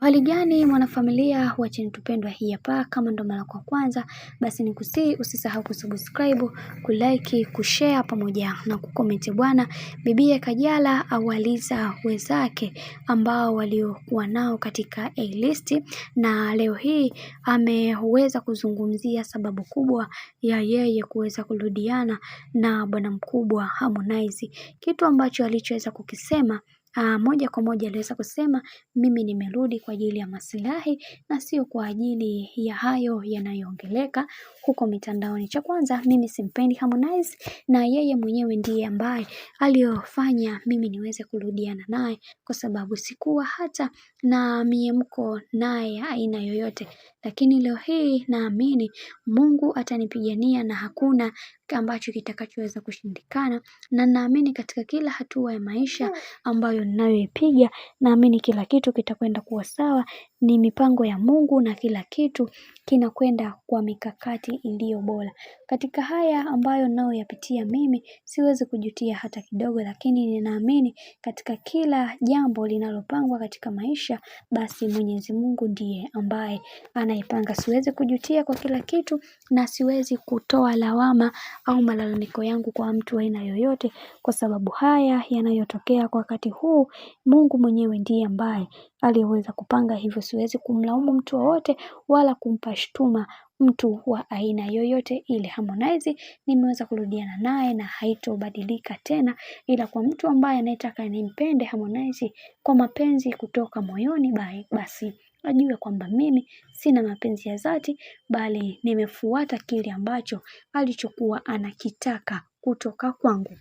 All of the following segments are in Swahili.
Hali gani mwanafamilia wa Channel Tupendwa hii hapa, kama ndo mara kwa kwanza basi nikusihi usisahau kusubscribe, kulike, kushare pamoja na kucomment bwana. Bibiye Kajala awaliza wenzake ambao waliokuwa nao katika A-list, na leo hii ameweza kuzungumzia sababu kubwa ya yeye kuweza kurudiana na bwana mkubwa Harmonize. Kitu ambacho alichoweza kukisema moja kwa moja aliweza kusema, mimi nimerudi kwa ajili ya maslahi na sio kwa ajili ya hayo yanayoongeleka huko mitandaoni. Cha kwanza, mimi simpendi Harmonize na yeye mwenyewe ndiye ambaye aliyofanya mimi niweze kurudiana naye, kwa sababu sikuwa hata na miemko naye aina yoyote. Lakini leo hii naamini Mungu atanipigania na hakuna ambacho kitakachoweza kushindikana, na naamini katika kila hatua ya maisha ambayo ninayoipiga, naamini kila kitu kitakwenda kuwa sawa. Ni mipango ya Mungu na kila kitu kinakwenda kwa mikakati iliyo bora. Katika haya ambayo nayoyapitia mimi siwezi kujutia hata kidogo, lakini ninaamini katika kila jambo linalopangwa katika maisha, basi Mwenyezi Mungu ndiye ambaye anaipanga. Siwezi kujutia kwa kila kitu na siwezi kutoa lawama au malalamiko yangu kwa mtu aina yoyote, kwa sababu haya yanayotokea kwa wakati huu Mungu mwenyewe ndiye ambaye aliyeweza kupanga hivyo. Siwezi kumlaumu mtu wowote wala kumpa shutuma mtu wa aina yoyote ile. Harmonize nimeweza kurudiana naye na haitobadilika tena, ila kwa mtu ambaye anayetaka nimpende Harmonize kwa mapenzi kutoka moyoni, basi ajue kwamba mimi sina mapenzi ya dhati, bali nimefuata kile ambacho alichokuwa anakitaka kutoka kwangu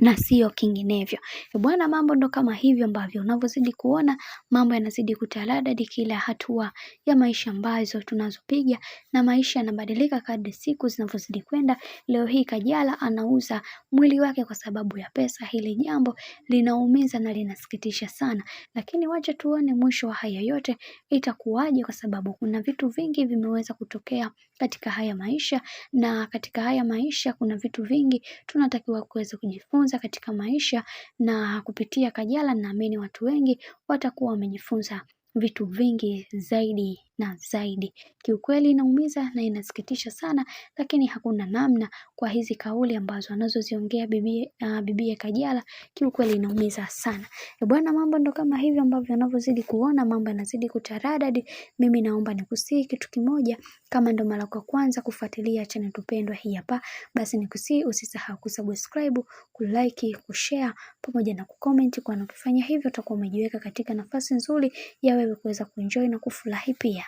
na sio kinginevyo. Bwana, mambo ndo kama hivyo ambavyo unavyozidi kuona mambo yanazidi kutaradadi kila hatua ya maisha ambazo tunazopiga, na maisha yanabadilika kadri siku zinavyozidi kwenda. Leo hii Kajala anauza mwili wake kwa sababu ya pesa. Hili jambo linaumiza na linasikitisha sana, lakini wacha tuone mwisho wa haya yote itakuwaje, kwa sababu kuna vitu vingi vimeweza kutokea katika haya maisha, na katika haya maisha kuna vitu vingi tunatakiwa kuweza kujifunza katika maisha, na kupitia Kajala naamini watu wengi watakuwa wamejifunza vitu vingi zaidi na zaidi. Kiukweli inaumiza na inasikitisha sana, lakini hakuna namna kwa hizi kauli ambazo anazoziongea bibiye Kajala. Kiukweli inaumiza sana. Bwana, mambo ndo kama hivyo ambavyo unavyozidi kuona mambo yanazidi kutaradadi. Mimi naomba nikusihi kitu kimoja, kama ndo mara kwa kwanza kufuatilia Channel Tupendwa hii hapa, basi nikusihi usisahau kusubscribe, kulike, kushare pamoja na kucomment, kwa ukifanya hivyo utakuwa umejiweka katika nafasi nzuri ya wewe kuweza kuenjoy na kufurahi pia.